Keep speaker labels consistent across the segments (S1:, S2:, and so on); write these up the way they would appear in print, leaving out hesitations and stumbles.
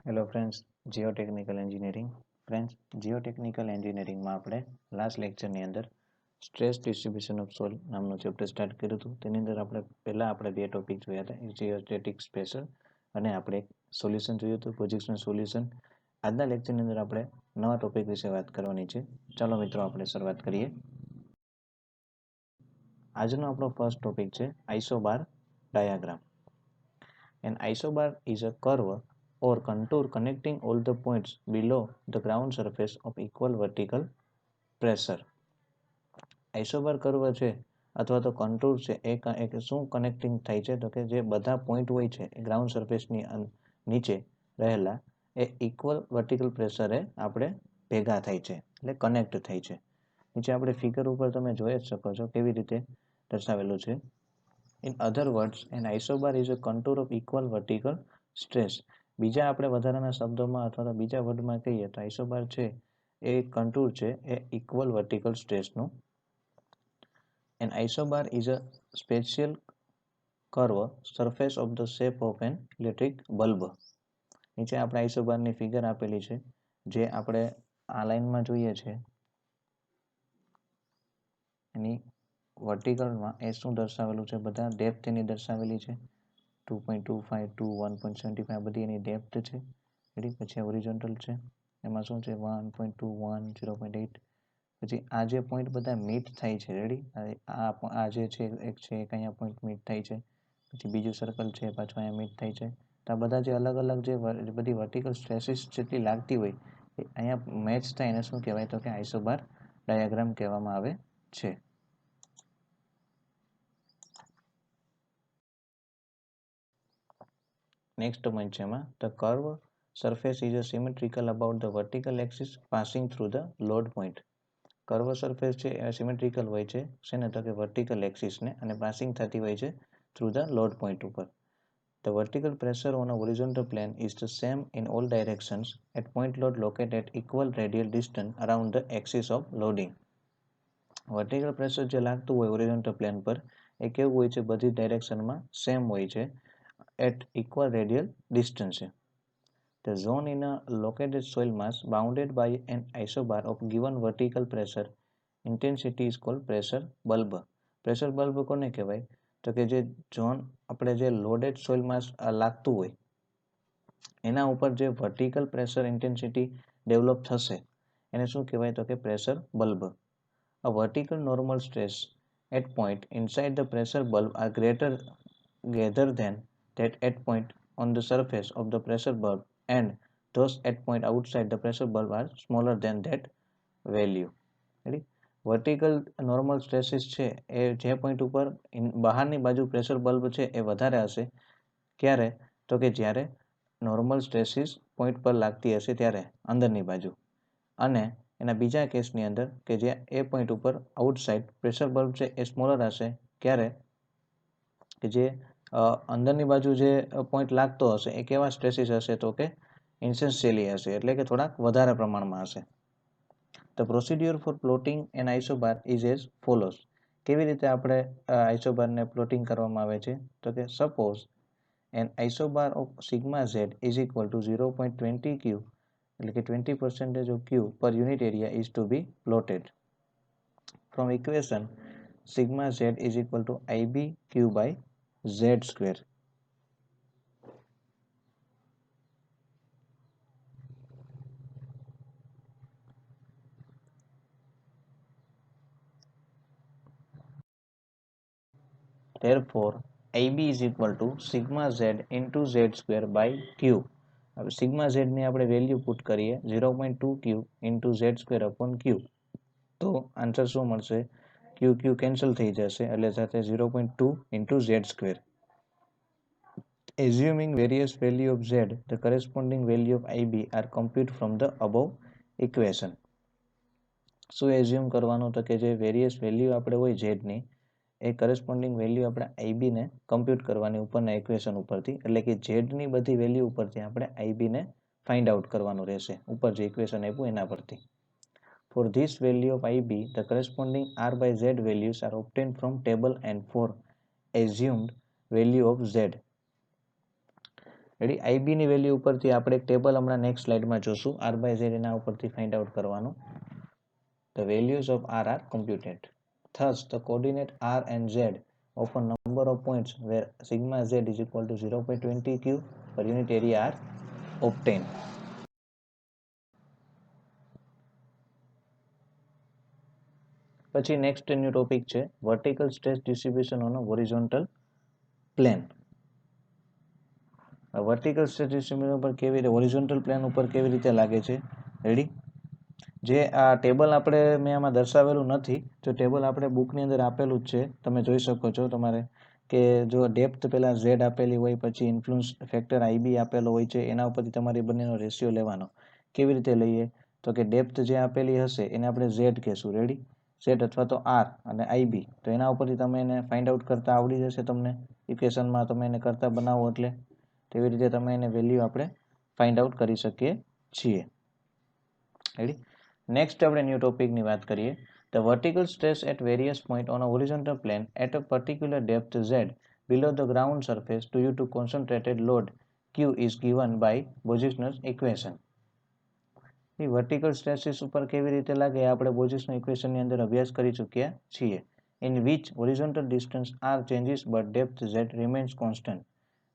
S1: Hello friends, geotechnical engineering. Friends, geotechnical એન્જિનિયરિંગમાં આપણે last લેક્ચરની અંદર સ્ટ્રેસ ડિસ્ટ્રીબ્યુશન ઓફ સોઇલ નામનું ચેપ્ટર સ્ટાર્ટ કર્યું હતું. તેની અંદર આપણે બે ટોપિક જોયા હતા, એક જીઓસ્ટેટિક સ્પેશલ અને આપણે એક સોલ્યુશન જોયું હતું, પ્રોજેક્શન સોલ્યુશન. આજના લેક્ચરની અંદર આપણે નવા ટોપિક વિશે વાત કરવાની છે. ચાલો મિત્રો, આપણે શરૂઆત કરીએ. આજનો આપણો ફર્સ્ટ ટોપિક છે આઇસોબાર diagram. An isobar is a curve or contour connecting all the points below the ground surface of equal vertical pressure. Isobar curve છે અથવા તો કન્ટુર છે એ શું કનેક્ટિંગ થાય છે? તો કે જે બધા પોઈન્ટ હોય છે એ ગ્રાઉન્ડ સરફેસની નીચે રહેલા એ ઇક્વલ વર્ટિકલ પ્રેશરે આપણે ભેગા થાય છે, એટલે કનેક્ટ થાય છે. નીચે આપણે ફિગર ઉપર તમે જોઈ જ શકો છો કેવી રીતે દર્શાવેલું છે. In other words, an isobar is a contour of equal vertical stress. બીજા આપણે વધારાના શબ્દોમાં અથવા તો બીજા વર્ડમાં કહીએ તો આઇસોબાર છે એ કન્ટુર છે એ ઇક્વલ વર્ટિકલ સ્ટ્રેસનું. An isobar is a special curve surface of the shape of an electric bulb. નીચે આપણે આઇસોબારની ફિગર આપેલી છે જે આપણે આ લાઈનમાં જોઈએ છે. એની વર્ટિકલમાં એ શું દર્શાવેલું છે? બધા ડેપ્થ એની દર્શાવેલી છે. 2.25 to 1.75 આ બધી એની ડેપ્થ છે. રેડી? પછી હોરિઝોન્ટલ છે, એમાં શું છે 1.21 0.8. પછી આ જે પોઈન્ટ બધા મીટ થાય છે, રેડી, આ જે છે એક છે એક અહીંયા પોઈન્ટ મીટ થાય છે, પછી બીજું સર્કલ છે પાછું અહીંયા મીટ થાય છે. તો આ બધા જે અલગ અલગ જે બધી વર્ટિકલ સ્ટ્રેસીસ જેટલી લાગતી હોય એ અહીંયા મેચ થાય એને શું કહેવાય? તો કે આઇસોબાર ડાયાગ્રામ કહેવામાં આવે છે. નેક્સ્ટ પોઈન્ટ છે એમાં the curve surface is symmetrical about the vertical axis passing through the load point. Curve surface છે એ સિમેટ્રિકલ હોય છે શેને? તો કે વર્ટિકલ એક્સિસને, અને પાસિંગ થતી હોય છે થ્રુ ધ લોડ પોઈન્ટ ઉપર. The vertical pressure on a horizontal plane is the same in all directions at point load located at equal radial distance around the axis of loading. Vertical pressure જે લાગતું હોય horizontal plane પર એ કેવું હોય છે? બધી ડાયરેક્શનમાં same હોય છે at equal radial distance. The zone in a located soil mass bounded by an isobar of given vertical pressure intensity is called pressure bulb. Pressure bulb કોને કહેવાય? તો કે જે ઝોન આપણે જે લોડેડ સોઇલ માસ લાગતું હોય એના ઉપર જે વર્ટિકલ પ્રેશર ઇન્ટેન્સિટી ડેવલપ થશે એને શું કહેવાય? તો કે pressure bulb. A vertical normal stress at point inside the pressure bulb are greater than that at point on the surface of the pressure bulb, and those at point outside the pressure bulb are smaller than that value. Ready? Vertical normal stresses છે એ જે point ઉપર બહારની બાજુ pressure bulb છે એ વધારે હશે. ક્યારે? તો કે જ્યારે નોર્મલ સ્ટ્રેસીસ પોઈન્ટ પર લાગતી હશે ત્યારે અંદરની બાજુ, અને એના બીજા કેસની અંદર કે જે એ પોઈન્ટ ઉપર આઉટસાઇડ પ્રેશર બલ્બ છે એ સ્મોલર હશે. ક્યારે? કે જે અંદરની બાજુ જે પોઈન્ટ લાગતો હશે એ કેવા સ્ટ્રેસીસ હશે? તો કે ઇન્સેન્શિયલી હશે, એટલે કે થોડાક વધારે પ્રમાણમાં હશે. The procedure for plotting an isobar is as follows. કેવી રીતે આપણે આઇસોબારને પ્લોટિંગ કરવામાં આવે છે? તો કે suppose an isobar of sigma z is equal to 0.20 q, એટલે કે 20% of q per unit area is to be plotted. From equation sigma z is equal to ib q by z square. Therefore, ib is equal to sigma z into z square by q. હવે sigma z ની આપણે value put કરીએ 0.2 q into z square upon q, તો answer શું મળશે? q q cancel થઈ જશે એટલે સાથે 0.2 into z square. Assuming various value of z, the corresponding value of ib are computed from the above equation. શું assume કરવાનું? તો કે જે વેરિયસ વેલ્યુ આપણે હોય z ની એ કરસ્પોન્ડિંગ વેલ્યુ આપણે ib ને કમ્પ્યુટ કરવાની ઉપરના ઇક્વેશન ઉપરથી, એટલે કે z ની બધી વેલ્યુ ઉપરથી આપણે ib ને ફાઇન્ડ આઉટ કરવાનું રહેશે ઉપર જે ઇક્વેશન આપ્યું એના પરથી. For this value of ib, the corresponding r by z values are obtained from table, and for assumed value of z, ready. IB ની વેલ્યુ ઉપરથી આપણે એક ટેબલ હમણાં નેક્સ્ટ સ્લાઇડમાં જોશું. આર બાય ઝેડ એના ઉપરથી ફાઇન્ડ આઉટ કરવાનું. The values of R are computed. Thus, the coordinate R and Z of a number of points where sigma z is equal to 0.20 q per unit area are obtained. પછી next new topic છે vertical stress distribution on a horizontal plane. Vertical stress distribution ઉપર કેવી રીતે horizontal plane ઉપર કેવી રીતે લાગે છે? રેડી. જે આ ટેબલ આપણે મેં આમાં દર્શાવેલું નથી, જો ટેબલ આપણે બુકની અંદર આપેલું જ છે, તમે જોઈ શકો છો તમારે કે જો ડેપ્થ પહેલાં ઝેડ આપેલી હોય, પછી ઇન્ફ્લુઅન્સ ફેક્ટર આઈબી આપેલો હોય છે, એના ઉપરથી તમારી બંનેનો રેશિયો લેવાનો. કેવી રીતે લઈએ? તો કે ડેપ્થ જે આપેલી હશે એને આપણે ઝેડ કહેશું. રેડી. ઝેડ અથવા તો આર અને આઈબી, તો એના ઉપરથી તમે એને ફાઇન્ડ આઉટ કરતા આવડી જશે તમને. ઇક્વેશનમાં તમે એને કરતા બનાવો એટલે તેવી રીતે તમે એને વેલ્યુ આપણે ફાઇન્ડ આઉટ કરી શકીએ છીએ. રેડી. નેક્સ્ટ આપણે ન્યૂ ટોપિકની વાત કરીએ. The vertical stress at various points on a horizontal plane at a particular depth z below the ground surface due to concentrated load Q is given by Bojic's equation. A vertical stresses ઉપર કેવી રીતે લાગે આપણે બોજિસના ઇક્વેશનની અંદર અભ્યાસ કરી ચૂક્યા છીએ. In which horizontal distance r changes but depth z remains constant.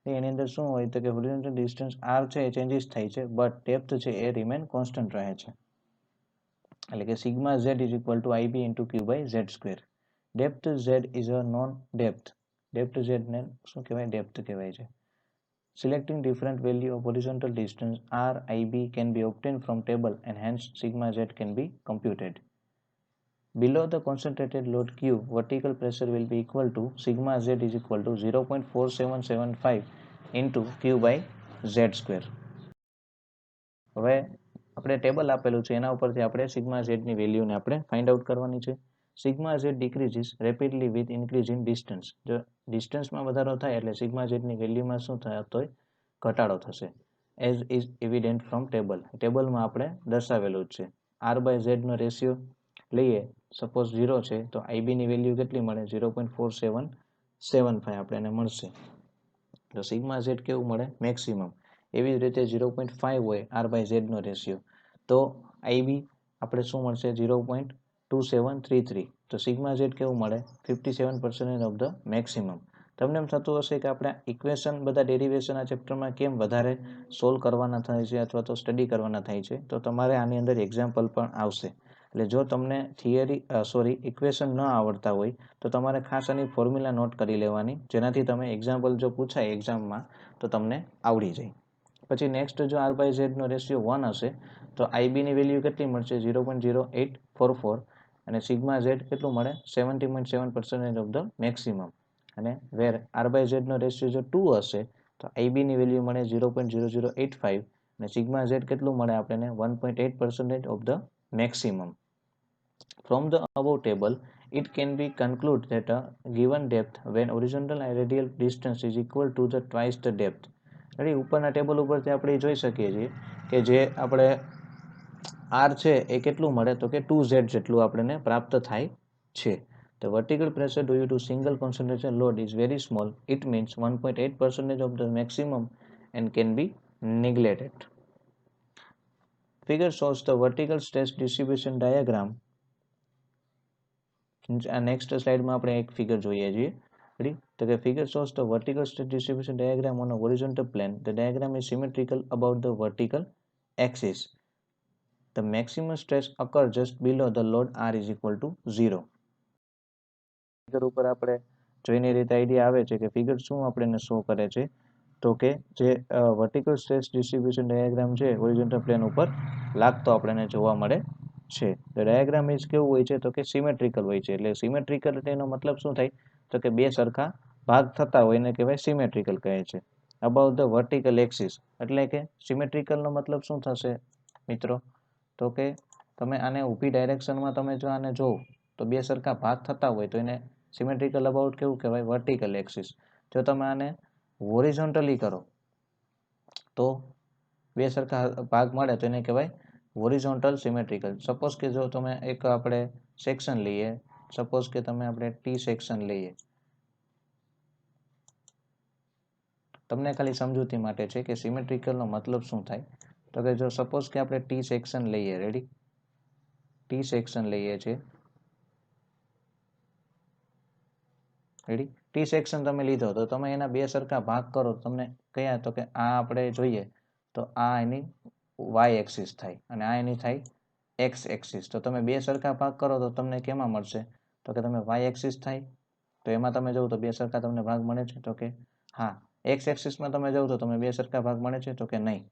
S1: એની અંદર શું હોય તો કે હોરિઝોન્ટલ ડિસ્ટન્સ r છે એ ચેન્જીસ થાય છે, બટ ડેપ્થ છે એ રિમેન કોન્સ્ટન્ટ રહે છે. એટલે કે sigma z is equal to IB into Q by Z square. Depth z is a known depth. Depth z ને શું કહેવાય? ડેપ્થ કહેવાય છે. Selecting different value of horizontal distance r, ib can be obtained from table and hence sigma z can be computed. Below the concentrated load Q, vertical pressure will be equal to sigma z is equal to 0.4775 into Q by z square. હવે આપણે table આપેલું છે એના ઉપરથી આપણે sigma ઝેડની વેલ્યુને આપણે find out કરવાની છે. Sigma z decreases rapidly with increase in distance. જો ડિસ્ટન્સમાં વધારો થાય એટલે સિગ્મા ઝેડની વેલ્યુમાં શું થતો હોય? ઘટાડો થશે. As is evident from table. ટેબલમાં આપણે દર્શાવેલું જ છે. આર બાય ઝેડનો રેશિયો લઈએ, સપોઝ 0 છે તો આઈબીની વેલ્યુ કેટલી મળે? 0.4775 આપણે એને મળશે. તો સિગ્મા ઝેડ કેવું મળે? મેક્સિમમ. એવી જ રીતે 0.5 હોય આર બાય ઝેડનો રેશિયો, તો આઈબી આપણે શું મળશે? 0.2733. તો સિગ્મા ઝેડ કેવું મળે? 57% ઓફ ધ મેક્સિમમ. તમને એમ થતું હશે કે આપણે ઇક્વેશન બધા ડેરિવેશન આ ચેપ્ટરમાં કેમ વધારે સોલ્વ કરવાના થાય છે અથવા તો સ્ટડી કરવાના થાય છે, તો તમારે આની અંદર એક્ઝામ્પલ પણ આવશે. એટલે જો તમને ઇક્વેશન ન આવડતા હોય તો તમારે ખાસ આની ફોર્મ્યુલા નોટ કરી લેવાની, જેનાથી તમે એક્ઝામ્પલ જો પૂછાય એક્ઝામમાં તો તમને આવડી જાય. પછી નેક્સ્ટ જો આર બાય ઝેડનો રેશિયો 1 હશે તો આઈબીની વેલ્યુ કેટલી મળશે? 0.0844 અને સિગ્મા ઝેડ કેટલું મળે? 70.7% ઓફ ધ મેક્સિમમ. અને વેર આર બાય ઝેડનો રેશિયો જો 2 હશે તો આઈબીની વેલ્યુ મળે 0.0085 અને સિગ્મા ઝેડ કેટલું મળે આપણને? 1.8% of the maximum. From the above table, it can be concluded that a given depth when horizontal and radial distance is equal to the twice the depth. એટલે ઉપરના ટેબલ ઉપરથી આપણે જોઈ શકીએ છીએ કે જે આપણે r છે એ કેટલું મળે તો કે 2z જેટલું આપણને પ્રાપ્ત થાય છે. The vertical pressure due to single concentration load is very small. It means 1.8% of the maximum and can be neglected. Figure shows the vertical stress distribution diagram. Next સ્લાઇડમાં આપણે એક ફિગર જોઈએ છીએ. રેડી. તો કે figure shows the vertical stress distribution diagram on a horizontal plane. The diagram is symmetrical about the vertical axis. The maximum stress occurs just below the load R is equal to 0. Figure ઉપર આપણે જોઈને રીતે idea આવે છે કે figure શું આપણને show કરે છે તો કે જે વર્ટિકલ સ્ટ્રેસ ડિસ્ટ્રીબ્યુશન ડાયાગ્રામ છે હોરિઝોન્ટલ પ્લેન ઉપર લાગતો આપણને જોવા મળે છે. તો ડાયાગ્રામ ઇઝ કેવું હોય છે તો કે સિમેટ્રિકલ હોય છે. એટલે સિમેટ્રિકલ એટલે એનો મતલબ શું થાય તો કે બે સરખા ભાગ થતા હોય એને કહેવાય સિમેટ્રિકલ કહે છે. અબાઉટ ધ વર્ટિકલ એક્સિસ એટલે કે સિમેટ્રિકલનો મતલબ શું થશે મિત્રો તો કે તમે આને ઊભી ડાયરેક્શનમાં તમે જો આને જોવો તો બે સરખા ભાગ થતા હોય તો એને સિમેટ્રિકલ અબાઉટ કેવું કહેવાય? Vertical axis. જો તમે આને હોરિઝોન્ટલી કરો તો બે સરખા ભાગ મળે તો એને કહેવાય હોરિઝોન્ટલ સિમેટ્રિકલ. સપોઝ કે જો તમે એક આપણે સેક્શન લઈએ, સપોઝ કે તમે આપણે ટી સેક્શન લઈએ તમને ખાલી સમજૂતી માટે છે કે સિમેટ્રિકલનો મતલબ શું થાય. તો કે જો સપોઝ કે આપણે ટી સેક્શન લઈએ, રેડી, ટી સેક્શન લઈએ છીએ, રેડી, ટી સેક્શન તમે લીધો તો તમે એના બે સરખા ભાગ કરો, તમને કયા, તો કે આ આપણે જોઈએ તો આ એની વાય એક્સિસ થાય અને આ એની થાય એક્સ એક્સિસ. તો તમે બે સરખા ભાગ કરો તો તમને કેમાં મળશે, તો કે તમે વાય એક્સિસ થાય. તો એમાં તમે જોવો તો બે સરખા તમને ભાગ મળે છે, તો કે હા. એક્સ એક્સિસમાં તમે જોવો તો તમે બે સરખા ભાગ મળે છે, તો કે નહીં.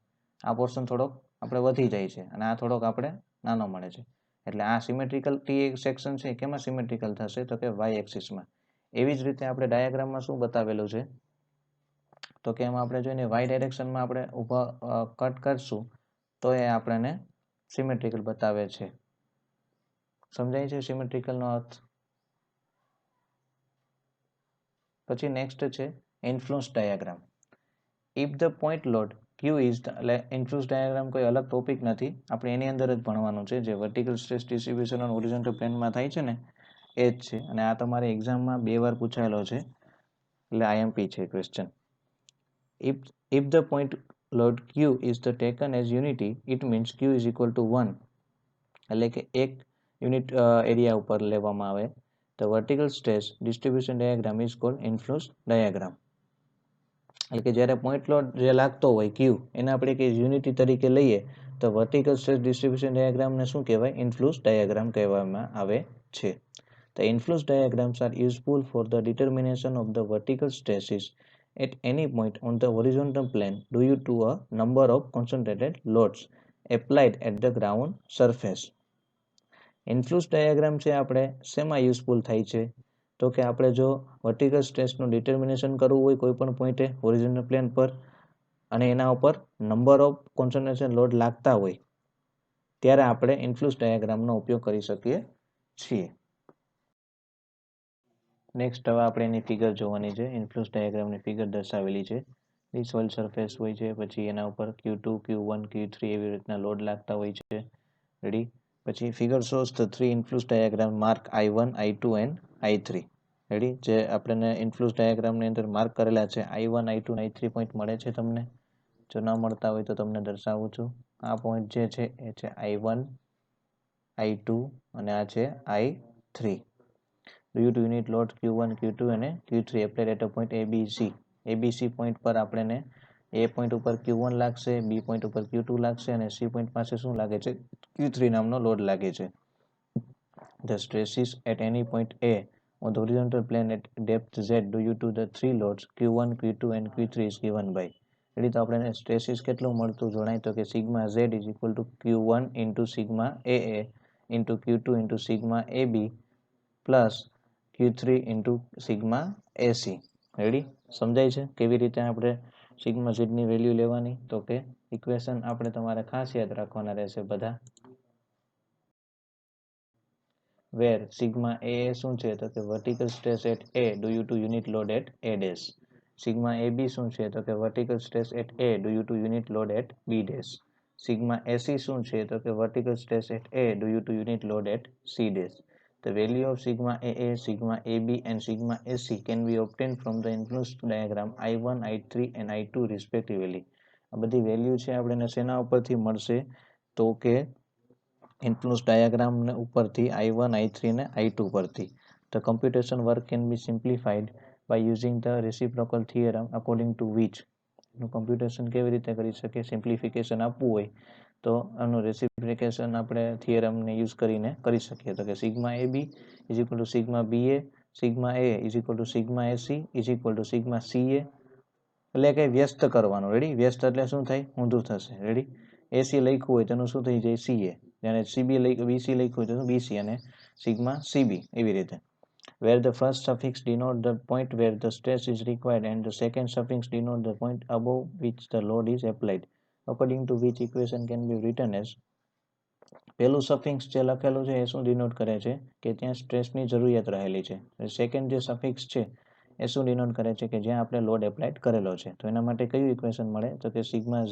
S1: આ પોર્શન થોડોક આપણે વધી જાય છે અને આ થોડોક આપણે નાનો મળે છે. એટલે આ સિમેટ્રિકલ ટી સેક્શન છે કેમાં સિમેટ્રિકલ થશે, તો કે વાય એક્સિસમાં. એવી જ રીતે આપણે ડાયાગ્રામમાં શું બતાવેલું છે, તો કે એમાં આપણે જોઈને વાય ડાયરેક્શનમાં આપણે ઊભા કટ કરશું તો એ આપણને સિમેટ્રિકલ બતાવે છે. સમજાય છે સિમેટ્રિકલનો અર્થ? પછી નેક્સ્ટ છે influence diagram. If the point load Q is એટલે ઇન્ફ્લુઅન્સ ડાયાગ્રામ કોઈ અલગ ટોપિક નથી, આપણે એની અંદર જ ભણવાનું છે. જે વર્ટિકલ સ્ટ્રેસ ડિસ્ટ્રીબ્યુશન અને હોરિઝોન્ટલ પ્લેનમાં થાય છે ને એ જ છે. અને આ તમારે એક્ઝામમાં 2 વાર પૂછાયેલો છે, એટલે આઈએમપી છે question. If the point load Q is the taken as unity, it means Q is equal to 1. એટલે કે એક યુનિટ એરિયા ઉપર લેવામાં આવે. The vertical stress distribution diagram is called influence diagram. એટલે કે જ્યારે પોઈન્ટ લોડ જે લાગતો હોય Q એને આપણે કે યુનિટી તરીકે લઈએ તો વર્ટિકલ સ્ટ્રેસ ડિસ્ટ્રીબ્યુશન ડાયાગ્રામને શું કહેવાય, ઇન્ફ્લુઅન્સ ડાયાગ્રામ કહેવામાં આવે છે. The influence diagrams are useful for the determination of the vertical stresses at any point on the horizontal plane due to a number of concentrated loads applied at the ground surface. Influence diagram છે આપણે શેમાં useful થાય છે, તો કે આપણે જો vertical સ્ટ્રેસનું determination કરવું હોય કોઈ પણ પોઈન્ટે હોરિઝોન્ટલ પ્લેન પર અને એના ઉપર નંબર ઓફ કોન્સન્ટ્રેશન લોડ લાગતા હોય ત્યારે આપણે ઇન્ફ્લુઅન્સ ડાયાગ્રામનો ઉપયોગ કરી શકીએ છીએ. નેક્સ્ટ હવે આપણે એની ફિગર જોવાની છે. ઇન્ફ્લુઅન્સ ડાયાગ્રામની ફિગર દર્શાવેલી છે. સોઇલ સરફેસ હોય છે, પછી એના ઉપર Q2, Q1, Q3 એવી રીતના લોડ લાગતા હોય છે. રેડી. પછી figure shows the 3 influence diagram mark I1, I2 and I3. Ready. જે આપણને ઇન્ફ્લુઅન્સ ડાયાગ્રામની અંદર માર્ક કરેલા છે I1, I2 અને I3 પોઈન્ટ મળે છે તમને. જો ન મળતા હોય તો તમને દર્શાવું છું. આ પોઈન્ટ જે છે એ છે I1, I2 અને આ છે I3. due to unit load Q1, Q2 અને Q3 applied at a point ABC. ABC point પર આપણને A પોઈન્ટ ઉપર Q1 લાગશે, B પોઈન્ટ ઉપર Q2 લાગશે અને C પોઈન્ટ પાસે શું લાગે છે, Q3 નામનો લોડ લાગે છે. The stresses at any point A on the horizontal plane at depth Z due to the 3 loads Q1, Q2 and Q3 is given by. એટલે તો આપણે સ્ટ્રેસીસ કેટલું મળતું જણાય, તો કે sigma Z is equal to Q1 into sigma AA into Q2 into sigma AB plus Q3 into sigma AC. Ready. સમજાય છે કેવી રીતે આપણે સિગ્મા Z ની વેલ્યુ લેવાની, તો કે ઇક્વેશન આપણે તમારે ખાસ યાદ રાખવાના રહેશે બધા. વેર સિગ્મા A શું છે, તો કે vertical stress at A due to unit load at A dash. Sigma AB શું છે, તો કે vertical stress at A due to unit load at B dash. Sigma AC શું છે, તો કે vertical stress at A due to unit load at C dash. The value of sigma AA, sigma AB and sigma AC can be obtained from the influence diagram I1, I3 and I2 respectively. આ બધી value છે આપણે શેના ઉપરથી મળશે, તો કે influence diagram ઉપરથી I1, I3 અને I2 પરથી. The computation work can be simplified by using the reciprocal theorem according to which. Computation કેવી રીતે કરી શકીએ, સિમ્પ્લિફિકેશન આપવું હોય તો આનું રેસિપ્લિકેશન આપણે થિયરમને યુઝ કરીને કરી શકીએ. તો કે sigma AB is equal to sigma BA, sigma A is equal to sigma AC is equal to sigma CA. એટલે કે વ્યસ્ત કરવાનું. રેડી. વ્યસ્ત એટલે શું થાય, ઊંધું થશે. રેડી. AC લખ્યું હોય તેનું શું થઈ જાય, CA. જ્યારે CB BC લખ્યું હોય તો BC અને સિગ્મા CB એવી રીતે. Where the first suffix denote the point where the stress is required and the second suffix denote the point above which the load is applied, according to which equation can be written as. પહેલું suffix જે લખેલું છે એ શું denote કરે છે કે ત્યાં સ્ટ્રેસની જરૂરિયાત રહેલી છે. સેકન્ડ જે સફિક્સ છે એ શું ડિનોટ કરે છે કે જ્યાં આપણે લોડ એપ્લાઇડ કરેલો છે. તો એના માટે કયું ઇક્વેશન મળે, તો કે sigma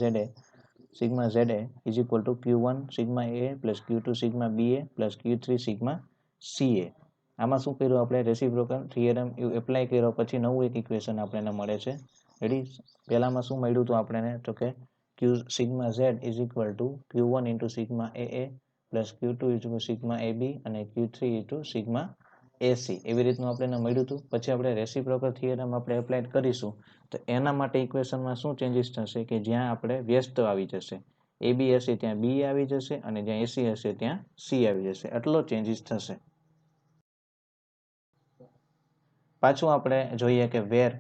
S1: ZA is equal to Q1 sigma A plus Q2 sigma BA plus Q3 sigma CA. આમાં શું કર્યું આપણે, રેસિપ્રોકલ થિયરમ એપ્લાય કર્યો પછી નવું એક ઇક્વેશન આપણને મળે છે, રેડી? પહેલામાં શું મળ્યું હતું આપણને? તો કે Q sigma Z is equal to Q1 into sigma AA plus Q2 into sigma AB અને Q3 ઇન્ટુ સિગ્મા AC. એવી રીતનું આપણને મળ્યું હતું. પછી આપણે રેસિપ્રોકલ થિયરમ આપણે એપ્લાય કરીશું તો એના માટે ઇક્વેશનમાં શું ચેન્જીસ થશે કે જ્યાં આપણે વ્યસ્ત આવી જશે, AB હશે ત્યાં B આવી જશે અને જ્યાં AC હશે ત્યાં C આવી જશે. આટલો ચેન્જીસ થશે. પાછું આપણે જોઈએ કે વેર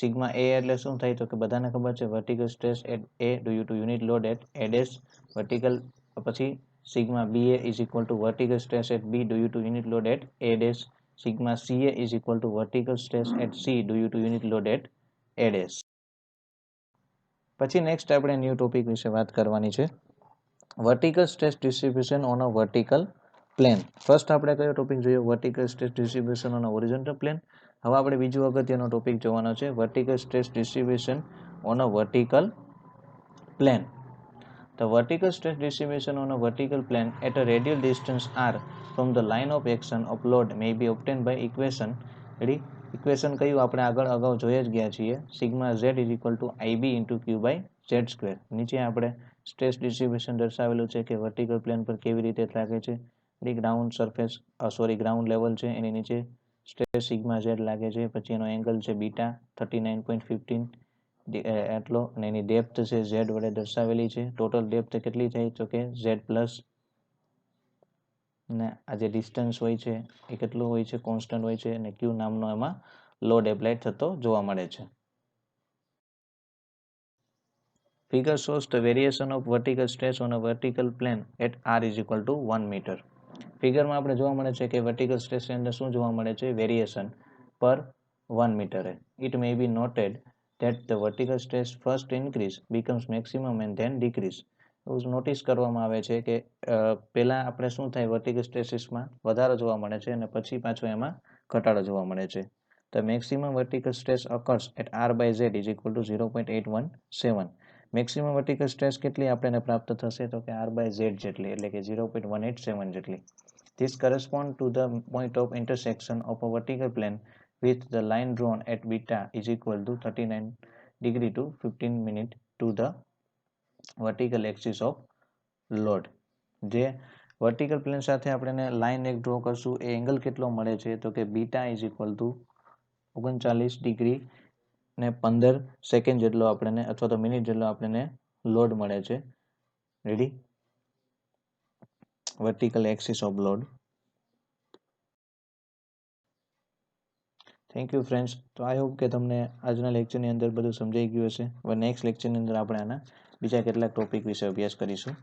S1: સિગ્મા A એટલે શું થાય? તો કે બધાને ખબર છે vertical stress at A due to unit load at A dash vertical. પછી sigma BA is equal to vertical stress at B due to unit load at A dash. Sigma CA is equal to vertical stress at C due to unit load at A dash. પછી next આપણે new topic વિશે વાત કરવાની છે, vertical stress distribution on a vertical plane. First આપણે કયો topic જોયો? Vertical stress distribution on a horizontal plane. હવે આપણે બીજું અગત્યનો ટોપિક જોવાનો છે, vertical stress distribution on a vertical plane. The vertical stress distribution on a vertical plane at a radial distance r from the line of action of load may be obtained by equation. Ready? Equation કયું આપણે આગળ અગાઉ જોઈ જ ગયા છીએ, sigma Z is equal to IB into Q by Z square. નીચે આપણે સ્ટ્રેસ ડિસ્ટ્રીબ્યુશન દર્શાવેલું છે કે વર્ટિકલ પ્લેન પર કેવી રીતે લાગે છે. ગ્રાઉન્ડ સરફેસ ગ્રાઉન્ડ લેવલ છે, એની નીચે સ્ટ્રેસ સિગ્મા ઝેડ લાગે છે. પછી એનો એંગલ છે બીટા 39.15 એટલો અને એની ડેપ્થ છે ઝેડ વડે દર્શાવેલી છે. ટોટલ ડેપ્થ કેટલી થઈ? તો કે ઝેડ પ્લસ ને આ જે ડિસ્ટન્સ હોય છે એ કેટલું હોય છે? કોન્સ્ટન્ટ હોય છે અને ક્યુ નામનો એમાં લોડ એપ્લાય થતો જોવા મળે છે. Figure shows the variation of vertical stress on a vertical plane at r is equal to 1 metre. ફિગરમાં આપણે જોવા મળે છે કે વર્ટિકલ સ્ટ્રેસની અંદર શું જોવા મળે છે? વેરિએશન પર 1 મીટરે. It may be noted that the vertical stress first increase becomes maximum and then decrease. એવું નોટિસ કરવામાં આવે છે કે પહેલા આપણે શું થાય, વર્ટિકલ સ્ટ્રેસીસમાં વધારો જોવા મળે છે અને પછી પાછો એમાં ઘટાડો જોવા મળે છે. The maximum vertical stress occurs at r by z is equal to 0.817. Maximum vertical stress કેટલી આપણને પ્રાપ્ત થશે? તો કે r by z જેટલી, એટલે કે 0.187 જેટલી. This corresponds to the point of intersection of a vertical plane with the line drawn at beta is equal to 39 degree to 15 minute to the vertical axis of load. જે vertical plane સાથે આપણે line એક draw કરશું એ angle કેટલો મળે છે? તો કે beta is equal two 39 degree ને 15 સેકન્ડ જેટલો આપણને અથવા તો મિનિટ જેટલો આપણને લોડ મળે છે. Ready? Vertical axis off load. Thank you friends. તો આઈ હોપ કે તમને આજના લેક્ચરની અંદર બધું સમજાઈ ગયું હશે. હવે નેક્સ્ટ લેક્ચરની અંદર આપણે આના બીજા કેટલાક ટોપિક વિશે અભ્યાસ કરીશું.